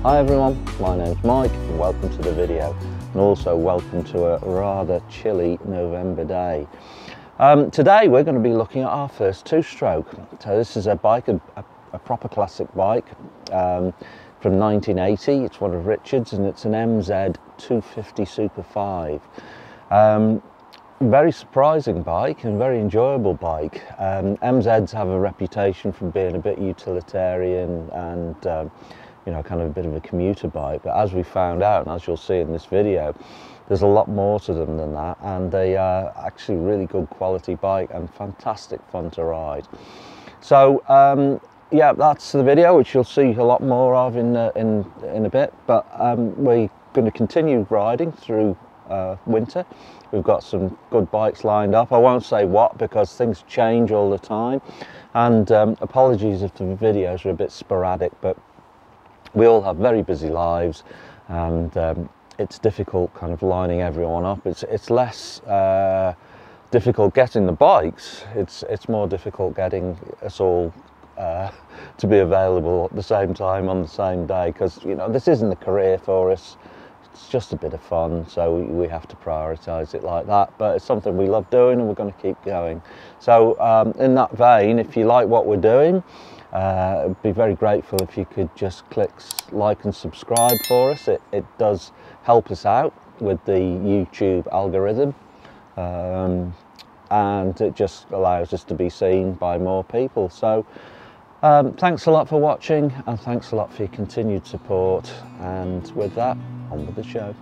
Hi everyone, my name's Mike and welcome to the video, and also welcome to a rather chilly November day. Today we're going to be looking at our first two-stroke. So this is a bike, a proper classic bike from 1980. It's one of Richard's and it's an TS250 Supa 5. Very surprising bike and very enjoyable bike. MZs have a reputation for being a bit utilitarian and you know, kind of a bit of a commuter bike, but as we found out, and as you'll see in this video, there's a lot more to them than that, and they are actually really good quality bike and fantastic fun to ride. So yeah, that's the video, which you'll see a lot more of in a bit, but we're going to continue riding through winter. We've got some good bikes lined up. I won't say what because things change all the time, and apologies if the videos are a bit sporadic, but we all have very busy lives, and it's difficult kind of lining everyone up. It's less difficult getting the bikes. It's more difficult getting us all to be available at the same time on the same day, because you know this isn't a career for us. It's just a bit of fun, so we have to prioritise it like that. But it's something we love doing, and we're going to keep going. So in that vein, if you like what we're doing, I'd be very grateful if you could just click like and subscribe for us. It does help us out with the YouTube algorithm, and it just allows us to be seen by more people. So thanks a lot for watching, and thanks a lot for your continued support, and with that, on with the show.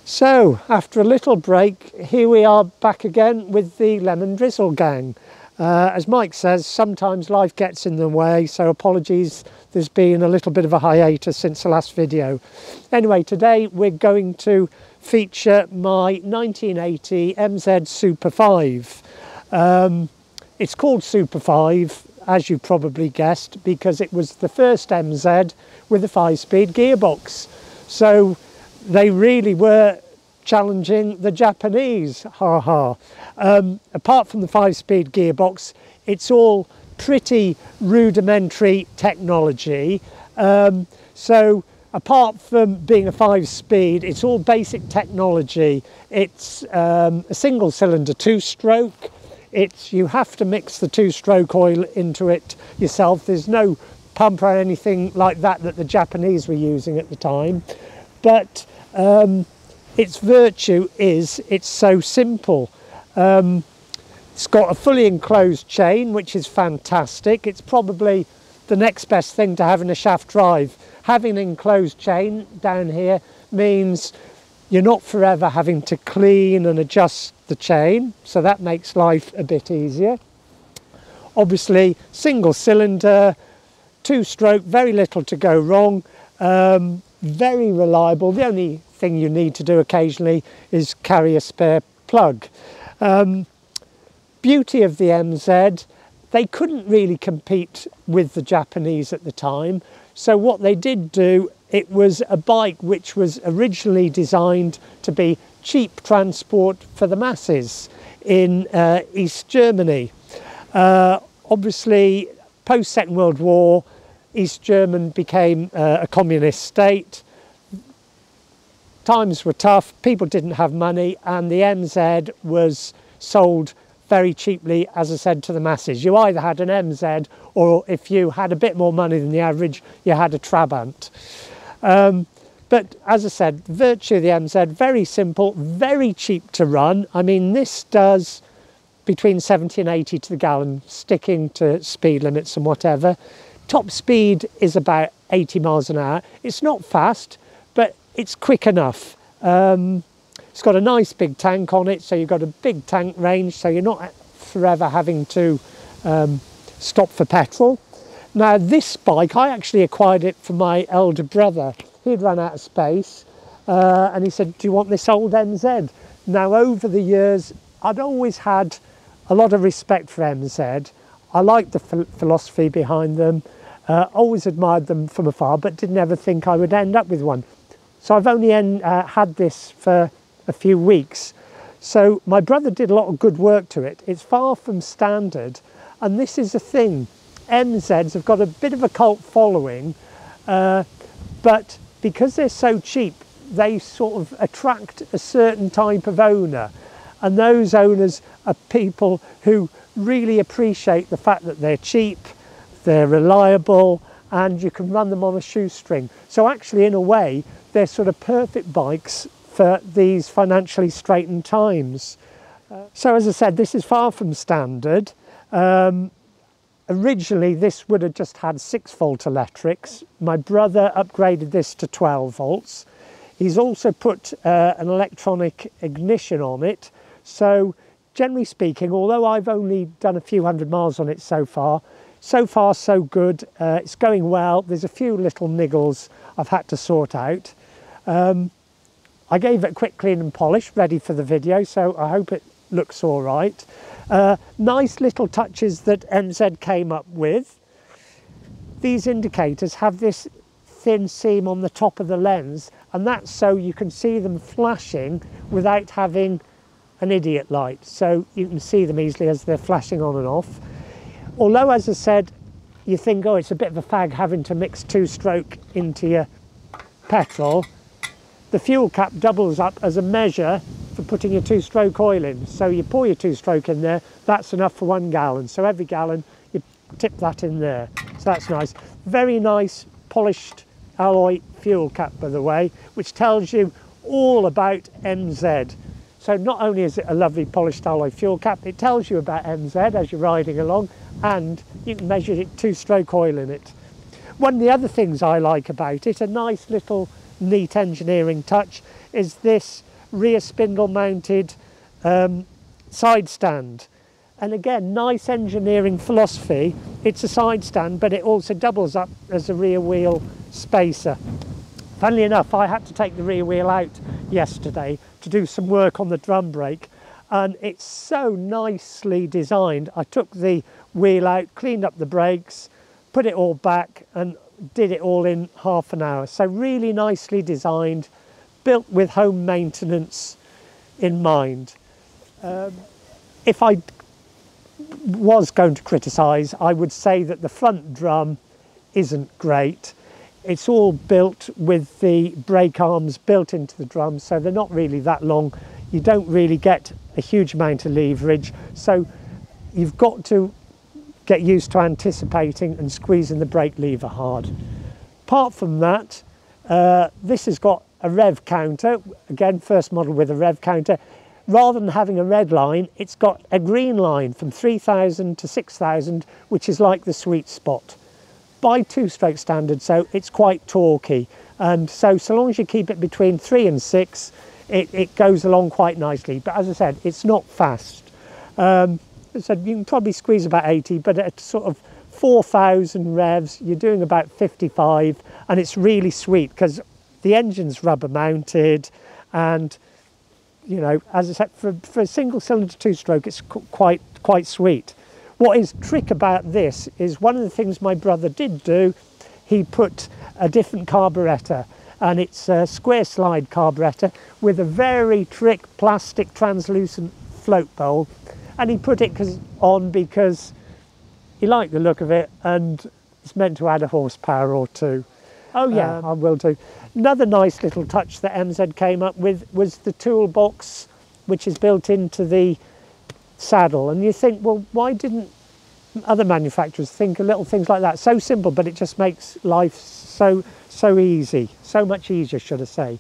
So, after a little break, here we are back again with the Lemon Drizzle gang. As Mike says, sometimes life gets in the way, so apologies, there's been a little bit of a hiatus since the last video. Anyway, today we're going to feature my 1980 MZ Supa 5. It's called Supa 5, as you probably guessed, because it was the first MZ with a 5-speed gearbox. So they really were challenging the Japanese, ha ha. Apart from the 5-speed gearbox, it's all pretty rudimentary technology. So apart from being a 5-speed, it's all basic technology. It's a single cylinder 2-stroke. You have to mix the 2-stroke oil into it yourself. There's no pump or anything like that the Japanese were using at the time. But its virtue is it's so simple. It's got a fully enclosed chain, which is fantastic. It's probably the next best thing to having a shaft drive. Having an enclosed chain down here means you're not forever having to clean and adjust the chain, so that makes life a bit easier. Obviously, single cylinder, 2-stroke, very little to go wrong. Very reliable. The only thing you need to do occasionally is carry a spare plug. Beauty of the MZ, they couldn't really compete with the Japanese at the time, so what they did do, it was a bike which was originally designed to be cheap transport for the masses in East Germany. Obviously, post-Second World War, East Germany became a communist state. Times were tough, people didn't have money, and the MZ was sold very cheaply, as I said, to the masses. You either had an MZ, or if you had a bit more money than the average, you had a Trabant. But as I said, the virtue of the MZ, very simple, very cheap to run. I mean, this does between 70 and 80 to the gallon, sticking to speed limits and whatever. Top speed is about 80 miles an hour. It's not fast, but it's quick enough. It's got a nice big tank on it, so you've got a big tank range, so you're not forever having to stop for petrol. Now this bike, I actually acquired it from my elder brother. He'd run out of space and he said, do you want this old MZ? Now over the years, I'd always had a lot of respect for MZ. I liked the philosophy behind them, always admired them from afar, but didn't ever think I would end up with one. So I've only had this for a few weeks. So my brother did a lot of good work to it. It's far from standard, and this is the thing. MZs have got a bit of a cult following, but because they're so cheap, they sort of attract a certain type of owner. And those owners are people who really appreciate the fact that they're cheap, they're reliable, and you can run them on a shoestring. So actually, in a way, they're sort of perfect bikes for these financially straitened times. So as I said, this is far from standard. Originally, this would have just had 6-volt electrics. My brother upgraded this to 12 volts. He's also put an electronic ignition on it. So generally speaking, although I've only done a few hundred miles on it so far so good. It's going well. There's a few little niggles I've had to sort out. I gave it a quick clean and polish, ready for the video, so I hope it looks all right. Nice little touches that MZ came up with. These indicators have this thin seam on the top of the lens, and that's so you can see them flashing without having an idiot light, so you can see them easily as they're flashing on and off. Although, as I said, you think, oh, it's a bit of a fag having to mix 2-stroke into your petrol, the fuel cap doubles up as a measure for putting your 2-stroke oil in. So you pour your 2-stroke in there, that's enough for 1 gallon. So every gallon, you tip that in there. So that's nice. Very nice polished alloy fuel cap, by the way, which tells you all about MZ. So not only is it a lovely polished alloy fuel cap, it tells you about MZ as you're riding along, and you can measure it 2-stroke oil in it. One of the other things I like about it, a nice little neat engineering touch, is this rear spindle mounted side stand. And again, nice engineering philosophy. It's a side stand, but it also doubles up as a rear wheel spacer. Funnily enough, I had to take the rear wheel out yesterday to do some work on the drum brake, and it's so nicely designed. I took the wheel out, cleaned up the brakes, put it all back, and did it all in half an hour. So really nicely designed, built with home maintenance in mind. If I was going to criticise, I would say that the front drum isn't great. It's all built with the brake arms built into the drum, so they're not really that long. You don't really get a huge amount of leverage, so you've got to get used to anticipating and squeezing the brake lever hard. Apart from that, this has got a rev counter, again first model with a rev counter. Rather than having a red line, it's got a green line from 3,000 to 6,000, which is like the sweet spot. By 2-stroke standard, so it's quite torquey, and so long as you keep it between 3 and 6, it goes along quite nicely. But as I said, it's not fast. As I said, you can probably squeeze about 80, but at sort of 4,000 revs, you're doing about 55, and it's really sweet because the engine's rubber mounted, and you know, as I said, for a single cylinder 2-stroke, it's quite sweet. What is trick about this is one of the things my brother did do, he put a different carburettor, and it's a square slide carburettor with a very trick plastic translucent float bowl, and he put it on because he liked the look of it, and It's meant to add a horsepower or two. Oh yeah, I will do. Another nice little touch that MZ came up with was the toolbox, which is built into the saddle. And you think, well, why didn't other manufacturers think of little things like that? So simple, but it just makes life so easy, so much easier, should I say.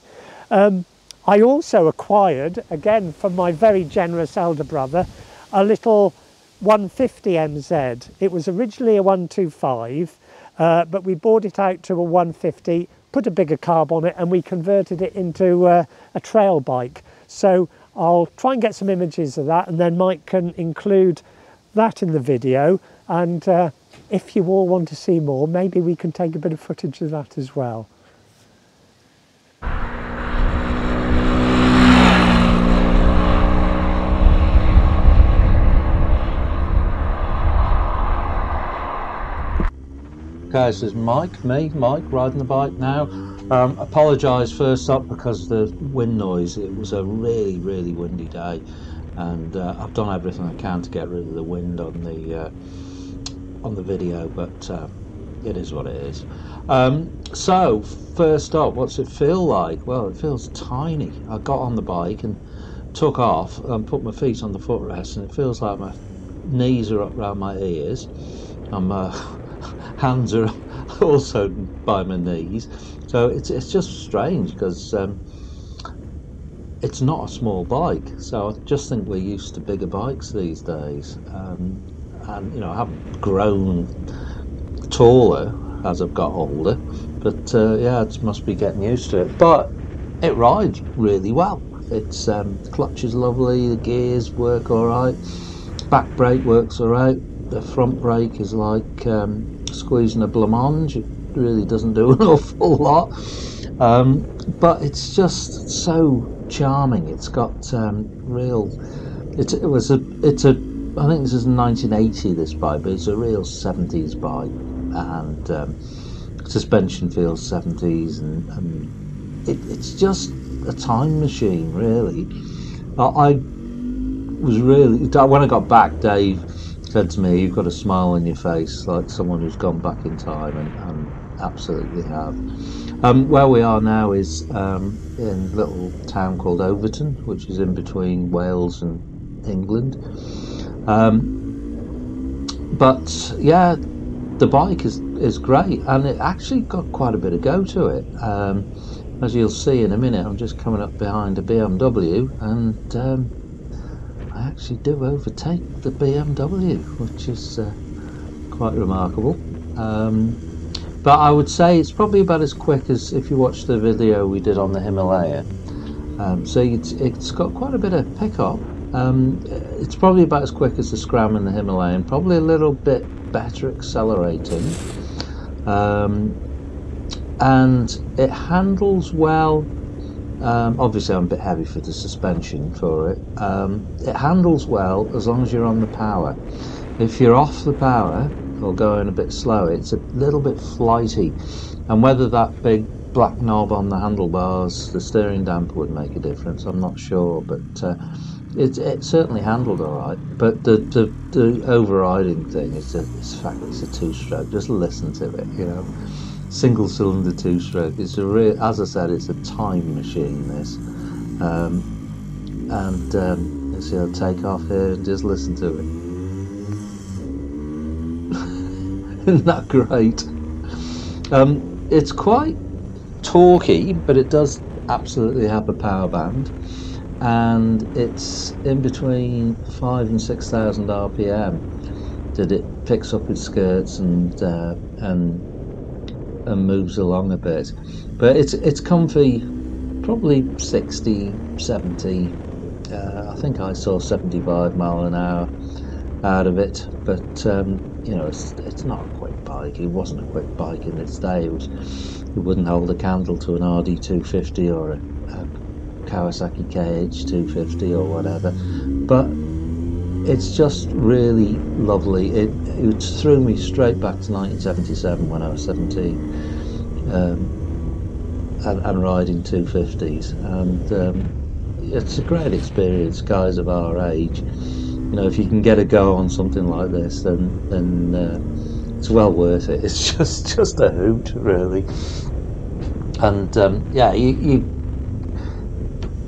I also acquired, again from my very generous elder brother, a little 150 MZ. It was originally a 125, but we bought it out to a 150, put a bigger carb on it, and we converted it into a trail bike. So I'll try and get some images of that, and then Mike can include that in the video. And if you all want to see more, maybe we can take a bit of footage of that as well. Okay, so it's Mike riding the bike now. Apologise first up because of the wind noise. It was a really windy day, and I've done everything I can to get rid of the wind on the video, but it is what it is. So first up, what's it feel like? Well, it feels tiny. I got on the bike and took off and put my feet on the footrest, and it feels like my knees are up around my ears, and my hands are also by my knees. So it's just strange because it's not a small bike. So I just think we're used to bigger bikes these days, and you know, I haven't grown taller as I've got older, but yeah, it must be getting used to it. But it rides really well. It's the clutch is lovely, the gears work all right, back brake works all right, the front brake is like squeezing a blancmange. It really doesn't do an awful lot, but it's just so charming. It's got real. It's a. I think this is 1980. This bike, but it's a real 70s bike, and suspension feels 70s, and it's just a time machine, really. I was really, when I got back, Dave said to me, "You've got a smile on your face like someone who's gone back in time," and absolutely have. Where we are now is in a little town called Overton, which is in between Wales and England. But yeah, the bike is great, and it actually got quite a bit of go to it. As you'll see in a minute, I'm just coming up behind a BMW, and I actually do overtake the BMW, which is quite remarkable. But I would say it's probably about as quick as if you watch the video we did on the Himalaya. So it's got quite a bit of pickup. It's probably about as quick as the Scram and the Himalayan, probably a little bit better accelerating. And it handles well. Obviously I'm a bit heavy for the suspension for it. It handles well as long as you're on the power. If you're off the power or going a bit slow, it's a little bit flighty, and whether that big black knob on the handlebars, the steering damper, would make a difference, I'm not sure, but it certainly handled all right. But the overriding thing is the fact that it's a two-stroke. Just listen to it, you know. Single cylinder two-stroke. It's a real, as I said, it's a time machine, this. And you see, I'll take off here and just listen to it. Isn't that great? It's quite torquey, but it does absolutely have a power band, and it's in between 5,000 and 6,000 RPM that it picks up its skirts and moves along a bit. But it's comfy, probably 60, 70. I think I saw 75 mile an hour out of it, but you know, it's not a quick bike. It wasn't a quick bike in its day. It wouldn't hold a candle to an RD250 or a Kawasaki KH250 or whatever, but it's just really lovely. It threw me straight back to 1977 when I was 17, and riding 250s, and it's a great experience. Guys of our age, you know, if you can get a go on something like this, then it's well worth it. It's just a hoot, really. And yeah, you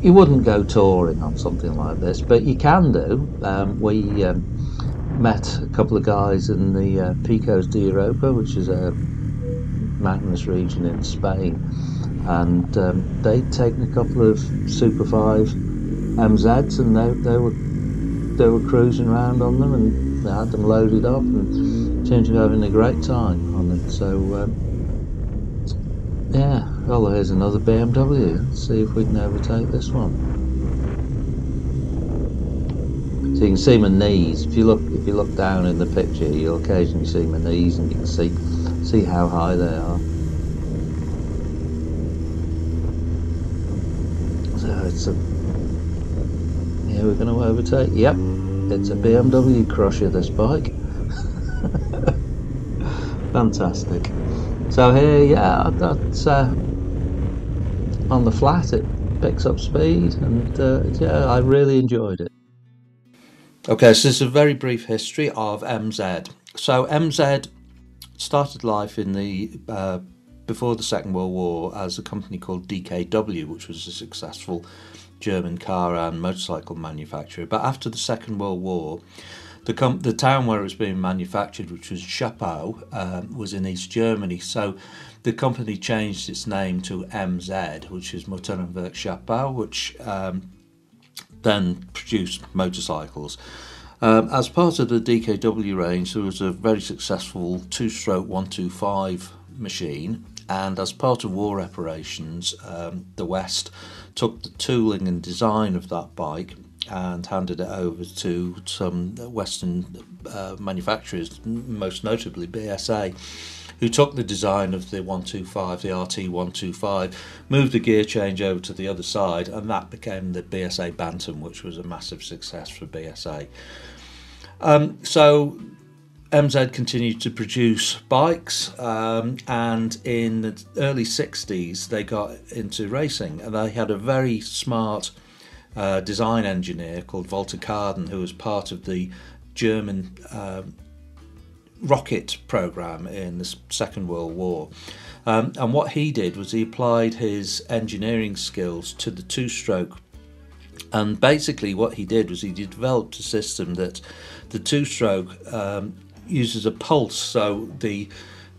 wouldn't go touring on something like this, but you can do. We met a couple of guys in the Picos de Europa, which is a mountainous region in Spain, and they'd taken a couple of Supa 5 MZs, and they were cruising around on them, and they had them loaded up and seemed to be having a great time on it. So yeah, well, here's another BMW. Let's see if we can overtake this one. So you can see my knees. If you look down in the picture, you'll occasionally see my knees, and you can see how high they are. So it's a, yeah, we're going to overtake. Yep, it's a BMW crusher, this bike. Fantastic. So here, yeah, that's on the flat. It picks up speed, and yeah, I really enjoyed it. Okay, so this is a very brief history of MZ. So MZ started life in the before the Second World War as a company called DKW, which was a successful German car and motorcycle manufacturer. But after the Second World War, the town where it was being manufactured, which was Schapau, was in East Germany. So the company changed its name to MZ, which is Motorenwerk Schapau, which then produced motorcycles. As part of the DKW range, there was a very successful two-stroke 125 machine, and as part of war reparations, the West took the tooling and design of that bike and handed it over to some Western manufacturers, most notably BSA, who took the design of the 125, the RT 125, moved the gear change over to the other side, and that became the BSA Bantam, which was a massive success for BSA. So MZ continued to produce bikes, and in the early 60s they got into racing, and they had a very smart design engineer called Walter Carden, who was part of the German rocket program in the Second World War. And what he did was he applied his engineering skills to the two-stroke. And basically what he did was he developed a system that the two-stroke uses a pulse. So the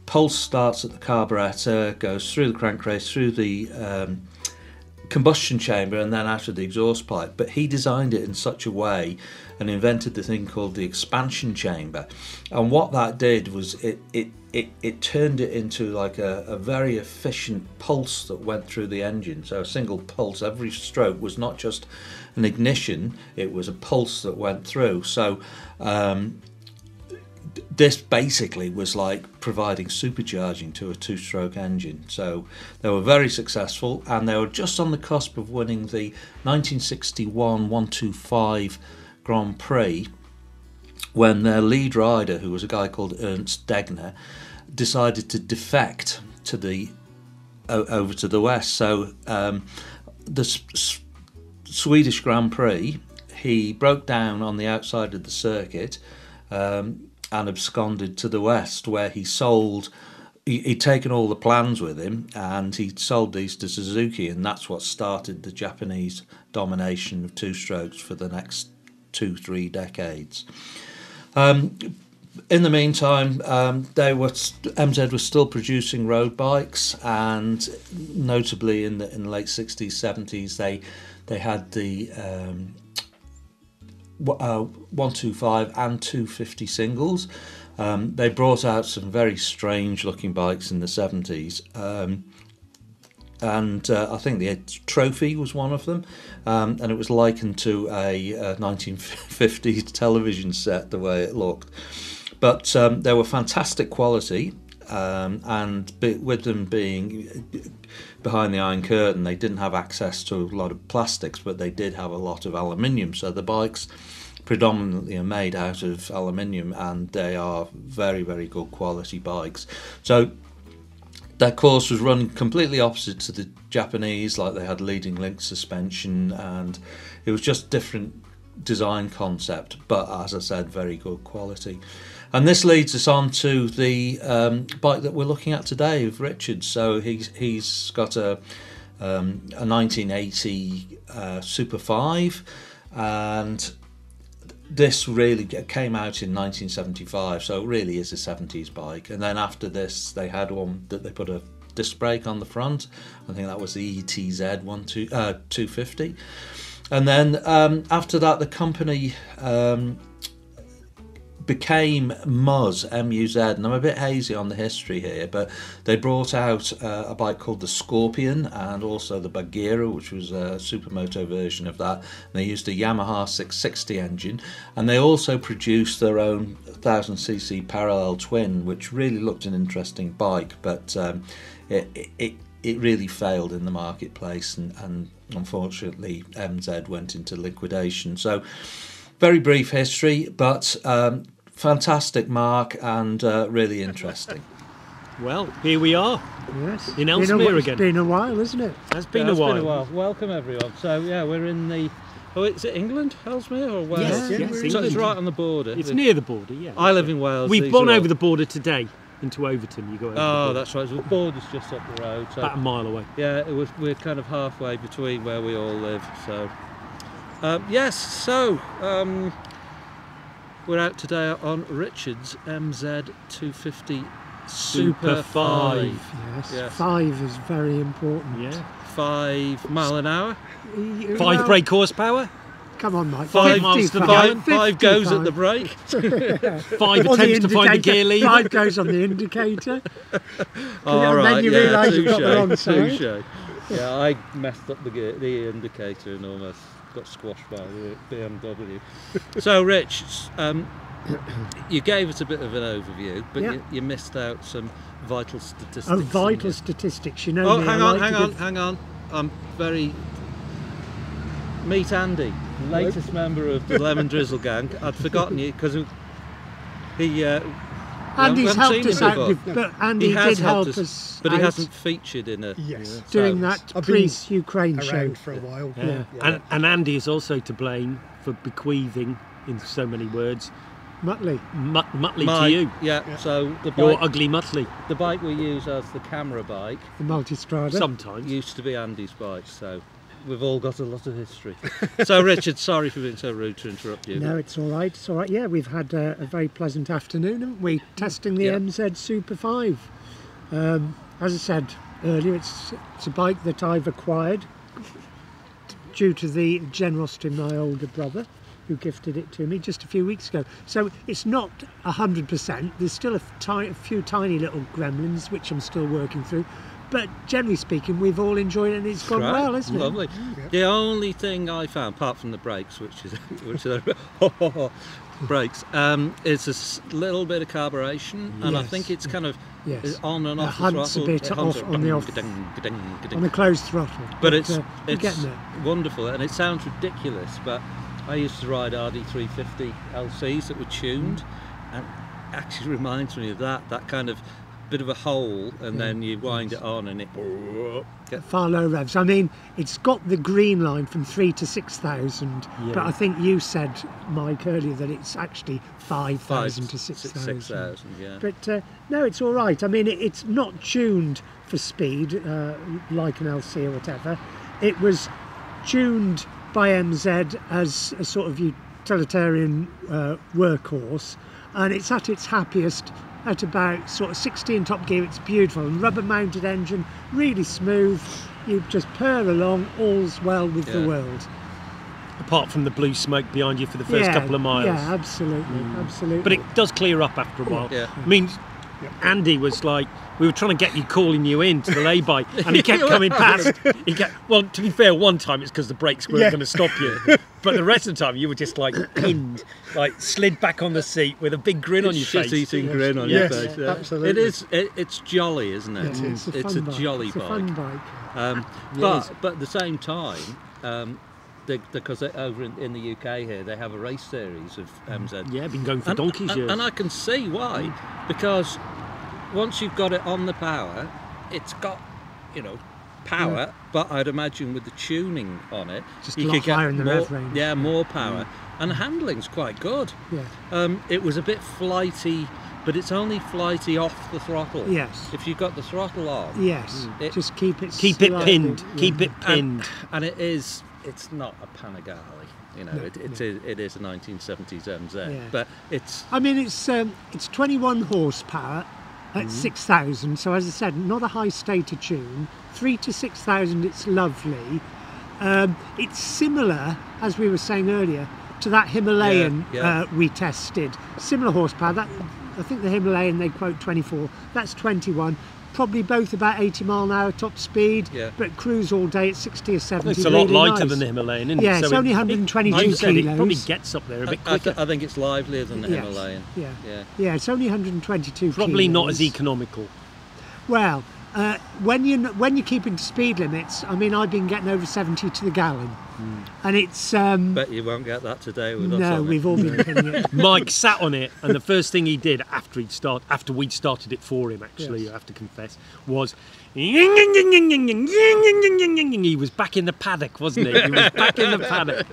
pulse starts at the carburetor, goes through the crankcase, through the combustion chamber, and then out of the exhaust pipe. But he designed it in such a way and invented the thing called the expansion chamber. And what that did was it turned it into like a very efficient pulse that went through the engine. So a single pulse, every stroke was not just an ignition, it was a pulse that went through. So this basically was like providing supercharging to a two-stroke engine. So they were very successful, and they were just on the cusp of winning the 1961 125 Grand Prix when their lead rider, who was a guy called Ernst Degner, decided to defect to over to the west. So the Swedish Grand Prix, he broke down on the outside of the circuit and absconded to the west, where he sold. He'd taken all the plans with him, and he sold these to Suzuki, and that's what started the Japanese domination of two-strokes for the next 2-3 decades. In the meantime, MZ was still producing road bikes, and notably in the late 60s, 70s, they had the 125 and 250 singles. They brought out some very strange looking bikes in the 70s, and I think the Trophy was one of them, and it was likened to a 1950s television set, the way it looked. But they were fantastic quality, and with them being behind the Iron Curtain, they didn't have access to a lot of plastics, but they did have a lot of aluminium. So the bikes predominantly are made out of aluminium, and they are very, very good quality bikes. So their course was run completely opposite to the Japanese, like they had leading link suspension, and it was just different design concept, but as I said, very good quality. And this leads us on to the bike that we're looking at today of Richard's. So he's got a 1980 Supa 5, and this really came out in 1975, so it really is a 70s bike. And then after this, they had one that they put a disc brake on the front. I think that was the ETZ 250. And then after that, the company became Muz, M-U-Z, and I'm a bit hazy on the history here, but they brought out a bike called the Scorpion and also the Bagheera, which was a supermoto version of that. And they used a Yamaha 660 engine, and they also produced their own 1000cc parallel twin, which really looked an interesting bike, but it really failed in the marketplace, and unfortunately MZ went into liquidation. So very brief history, but fantastic marque and really interesting. Well, here we are. Yes. In Ellesmere again. It's been a while, isn't it? It's been a while. Welcome everyone. So yeah, we're in the. Oh, is it England, Ellesmere, or Wales? Yes, Yeah, yes, So England. it's right on the border. It's near the border, yeah. I live in Wales. We've these gone are all- over the border today into Overton. You go over the Oh, border. that's right. So the border's just up the road. So About a mile away. yeah, we're kind of halfway between where we all live. So yes. So we're out today on Richard's MZ 250 Supa 5. Yes. Yes. 5 is very important. Yeah. 5 mile an hour. 5 Well, brake horsepower. Come on, Mike. 5 miles to the 5 goes at the 55. brake. 5 On the attempts to find the indicator, gear lever. 5 goes on the indicator. All And right, then you yeah, realise you've got the wrong touche, side. touche. Yeah, I messed up the indicator and almost got squashed by the BMW. So, Rich, you gave us a bit of an overview, but Yeah. you missed out some vital statistics. Oh, vital statistics. You know Oh, me, I hang on, like to give- hang on. I'm very... Meet Andy, the latest member of the Lemon Drizzle gang. I'd forgotten you because he... Andy's we haven't helped seen us him out, before. but Andy He has did help helped us but he out hasn't featured in a... Yes. doing so- that I've been pre-Ukraine show. around for a while. Yeah. And Andy is also to blame for bequeathing, in so many words, Muttley. Muttley My- to you. Yeah, so the Your bike, ugly Muttley. the bike we use as the camera bike The Multistrada. Sometimes. used to be Andy's bike, so we've all got a lot of history. So Richard, sorry for being so rude to interrupt you. No, it's all right. It's all right. Yeah, we've had a very pleasant afternoon, haven't we? Testing the Yeah. MZ Supa 5. As I said earlier, it's a bike that I've acquired due to the generosity of my older brother, who gifted it to me just a few weeks ago. So it's not 100%. There's still a few tiny little gremlins which I'm still working through. But generally speaking, we've all enjoyed it, and it's gone Right, well, isn't it? lovely. The only thing I found, apart from the brakes, which are brakes, is a little bit of carburation, and I Yes. think it's kind of Yes. on and It off the hunts a throttle. bit It hunts off on the off- On a closed throttle. But it's we're getting there. wonderful, and it sounds ridiculous, but I used to ride RD350 LCs that were tuned, and it actually reminds me of that kind of bit of a hole, and then you wind it on and it gets Far low revs. I mean, it's got the green line from 3 to 6,000, Yeah. but I think you said, Mike, earlier that it's actually 5,000 to 6,000. 6,000, yeah. But no, it's all right. I mean, it's not tuned for speed like an LC or whatever. It was tuned by MZ as a sort of utilitarian workhorse, and it's at its happiest at about sort of 60 in top gear. It's beautiful, and rubber mounted engine, really smooth. You just purr along, all's well with the Yeah. world. Apart from the blue smoke behind you for the first Yeah, couple of miles. Yeah, absolutely, absolutely. But it does clear up after a while. Yeah. I mean, Andy was like, we were trying to get you calling you in to the lay-by, and he kept coming past. Well, to be fair, one time it's because the brakes weren't Yeah. going to stop you. But the rest of the time you were just like pinned, like slid back on the seat with a big grin on your face. Shit-eating grin on Yes. your face. Yeah, Yeah. absolutely. It is. It's jolly, isn't it? It's a fun bike. jolly It's a bike. fun bike. But at the same time, because over in the UK here, they have a race series of MZ. Yeah, been going for donkey's years. And I can see why, because once you've got it on the power, it's got, power, but I'd imagine with the tuning on it, Just you a lot could get higher in the more, rev range. yeah, more power. and the handling's quite good. Yeah. It was a bit flighty, but it's only flighty off the throttle. Yes. If you've got the throttle on, Yes. Just keep it pinned. Yeah. Keep it pinned. and it's not a Panigale. You know, No, it is a 1970s MZ, Yeah. but it's I mean, it's 21 horsepower at 6,000. So as I said, not a high stator tune. 3 to 6,000, it's lovely. It's similar, as we were saying earlier, to that Himalayan we tested. Similar horsepower. That I think the Himalayan they quote 24. That's 21. Probably both about 80 mile an hour top speed, but cruise all day at 60 or 70. It's a lot really lighter nice. than the Himalayan, isn't it? Yeah, it's only 122 It kilos. probably gets up there a bit quicker. I think it's livelier than the Yes. Himalayan. Yeah, it's only 122 Probably kilos. not as economical. Well, when you're keeping to speed limits, I mean, I've been getting over 70 to the gallon, and it's Bet you won't get that today with us no, on we've it. all been pinning it. Mike sat on it, and the first thing he did after we'd started it for him, actually, I have to confess, was he was back in the paddock, wasn't he? He was back in the paddock.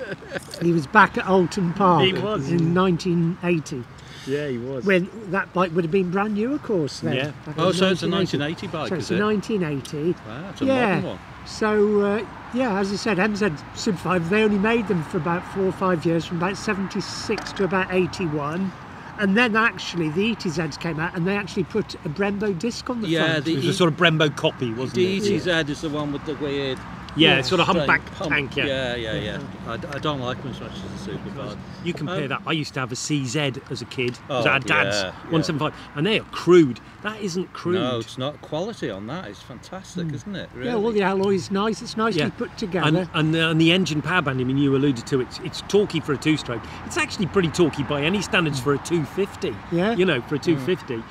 He was back at Alton Park He was. in 1980, Yeah, he was. when that bike would have been brand new, of course. Then, Yeah. back in Oh, so it's a 1980. 1980 bike, So is it's it? a 1980. Wow, it's a Yeah. modern one. So as I said, MZ Super 5, they only made them for about 4 or 5 years, from about 76 to about 81. And then actually the ETZs came out and they actually put a Brembo disc on the front. It was a sort of Brembo copy, wasn't The it? ETZ is the one with the weird Yeah, Yeah. sort of humpback hump. tank, Yeah. I don't like them as much as the Super 5. You compare that. I used to have a CZ as a kid. It was Oh, our dad's yeah, 175, and they are crude. That isn't crude. No, it's not. Quality on that is fantastic, isn't it? Really? Yeah, all the alloy's nice. It's nicely Yeah. put together. And the engine power band, I mean, you alluded to it. It's torquey for a two-stroke. It's actually pretty torquey by any standards for a 250. Yeah. You know, for a 250.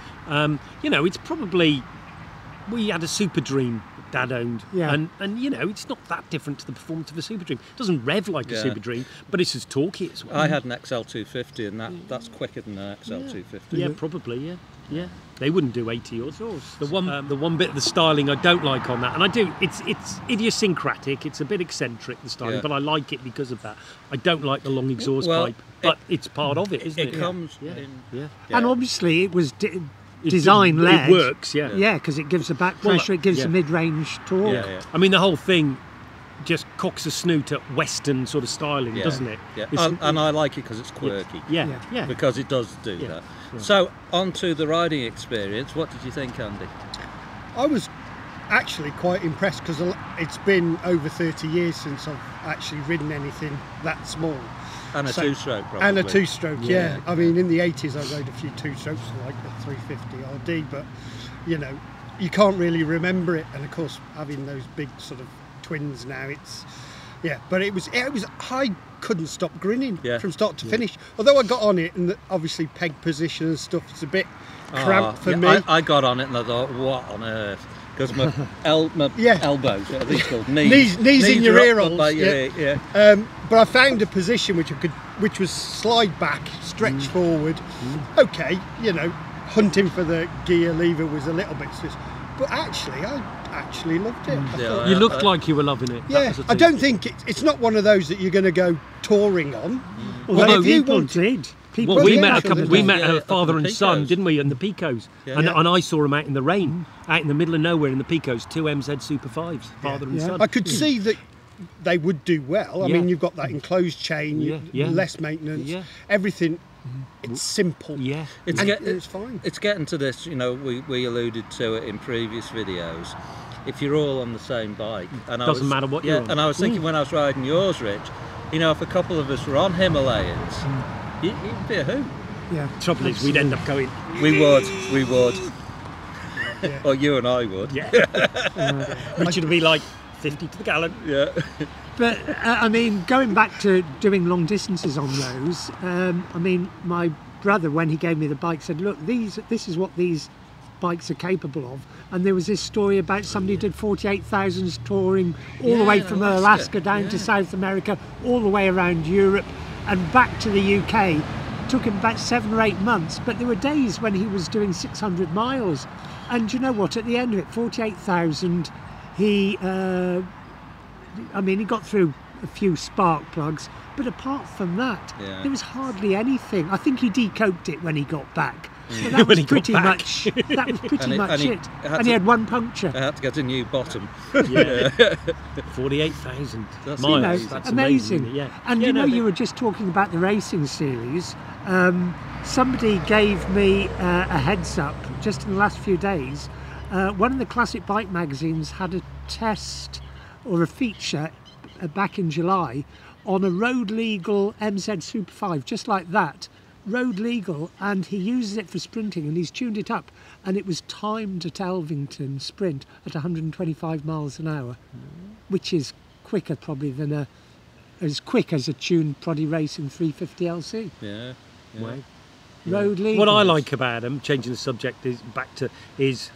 You know, it's probably. We had a Super Dream. Dad owned, Yeah. and you know, it's not that different to the performance of a Super Dream. It doesn't rev like a Yeah. Super Dream, but it's as torquey as well. I had an XL250, and that's quicker than an XL250. Yeah, probably. Yeah. They wouldn't do 80 or so. The one bit of the styling I don't like on that, and I do. It's idiosyncratic. It's a bit eccentric, the styling, Yeah. but I like it because of that. I don't like the long exhaust Well, pipe, but it's part of it, isn't it? It comes Yeah. in. Yeah. And obviously it was design led. It works. Yeah. Yeah, because it gives the back Well, pressure, it gives yeah. the mid-range torque. Yeah. I mean, the whole thing just cocks a snoot at Western sort of styling, Yeah. doesn't it? Yeah, It's- and I like it because it's quirky. Yeah. Yeah. Yeah. Because it does do Yeah. that. So, on to the riding experience. What did you think, Andy? I was actually quite impressed because it's been over 30 years since I've actually ridden anything that small. And a So- two-stroke, probably. And a two-stroke, yeah. Yeah. I mean, in the 80s I rode a few two-strokes like the 350 RD, but you know, you can't really remember it. And of course, having those big sort of twins now, but it was I couldn't stop grinning from start to finish. Although I got on it, and obviously peg position and stuff, it's a bit cramped for me. I got on it and I thought, what on earth? Because my elbows, what are these called? Knees in your are ear up holes, by your yeah. ear, yeah. But I found a position which was slide back, stretch forward. Okay, you know, hunting for the gear lever was a little bit strict, but actually, I actually loved it. I thought, You looked like you were loving it. That yeah, was the I thing. don't think it's not one of those that you're going to go touring on. Although But if you people want, did. Well, we yeah, met a actually, couple. they We did. met Yeah, a up father in the and son, Picos. didn't we? In the Picos, Yeah. and I saw them out in the rain, out in the middle of nowhere in the Picos. 2 MZ Super 5s, father and Yeah. son. I could see that they would do well. I Yeah. mean, you've got that enclosed chain, Yeah. less maintenance, Yeah. everything. It's simple. Yeah, It's, And get- it's fine. It's getting to this, you know, we alluded to it in previous videos. If you're all on the same bike, and Doesn't matter what you're on. and I was thinking when I was riding yours, Rich, you know, if a couple of us were on Himalayas, it'd be a hoot. Yeah. trouble is we'd end up going. We would. Or you and I would. Yeah, Richard would be like 50 to the gallon. Yeah. But I mean, going back to doing long distances on those, I mean, my brother, when he gave me the bike, said, "Look, this is what these bikes are capable of." And there was this story about somebody who did 48,000 touring all the way from Alaska down to South America, all the way around Europe, and back to the UK. Took him about 7 or 8 months, but there were days when he was doing 600 miles. And you know what? At the end of it, 48,000, he got through a few spark plugs, but apart from that, Yeah. there was hardly anything. I think he decoked it when he got back. But that When was he got pretty back. much. That was pretty much he it. had And to- he had one puncture. I had to get a new bottom. Yeah. 48,000 That's miles. You know, That's amazing. isn't it? Yeah. And Yeah, you know, no, you were just talking about the racing series. Somebody gave me a heads up just in the last few days. One of the classic bike magazines had a test or a feature back in July on a road legal MZ Super 5, just like that. Road legal, and he uses it for sprinting, and he's tuned it up, and it was timed at Elvington sprint at 125 miles an hour, which is quicker probably than as quick as a tuned Proddy Racing 350 LC. Yeah. Yeah. Wow. Road legal. What I like about them, changing the subject is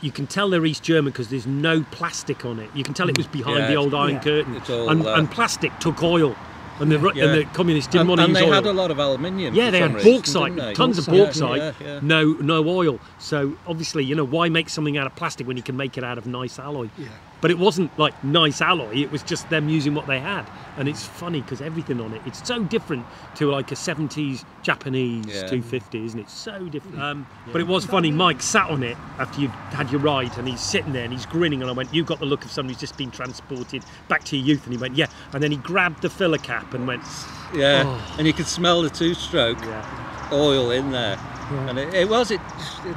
you can tell they're East German because there's no plastic on it. You can tell it was behind Yeah, the old Iron yeah. Curtain, It's all, and plastic took oil, and the Yeah. and the communists didn't want to And use they oil. had a lot of aluminium. Yeah, for they some had reason, bauxite, didn't they? tons of Bauxite, bauxite, yeah. no oil. So obviously, you know, why make something out of plastic when you can make it out of nice alloy? Yeah. But it wasn't like nice alloy, it was just them using what they had. And it's funny because everything on it, it's so different to like a 70s Japanese Yeah. 250, isn't it? So different. But it was funny, Mike sat on it after you had your ride and he's sitting there and he's grinning, and I went, you've got the look of somebody who's just been transported back to your youth. And he went, yeah. And then he grabbed the filler cap and went, Yeah, Oh. and you could smell the two-stroke yeah. oil in there. Yeah. And it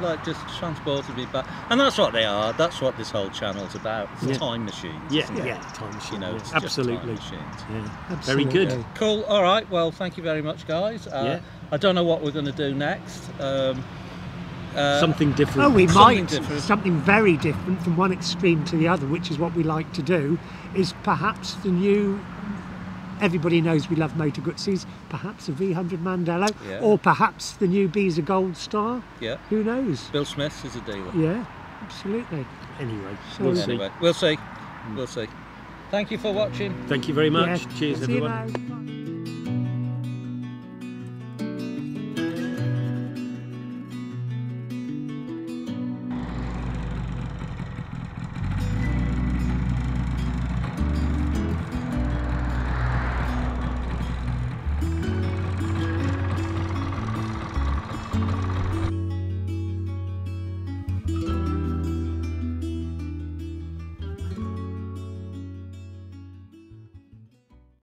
like just transported me back. And that's what they are. That's what this whole channel's about. It's Yeah. time machines. Yeah, isn't it? yeah, time machine. You know, yeah. it's just time Absolutely. machines. Yeah. Very good. Absolutely. Cool. All right. Well, thank you very much, guys. Yeah. I don't know what we're going to do next. Something different. Oh, we Something might. different. Something very different from one extreme to the other, which is what we like to do, is perhaps the new. Everybody knows we love Motor Guzzi's, perhaps a V100 Mandello, Yeah. or perhaps the new Beezer Gold Star. Yeah. Who knows? Bill Smith is a dealer. Yeah, absolutely. Anyway, So- we'll see. Anyway, we'll see. We'll see. Thank you for watching. Thank you very much. Yeah. Cheers, See you everyone. now.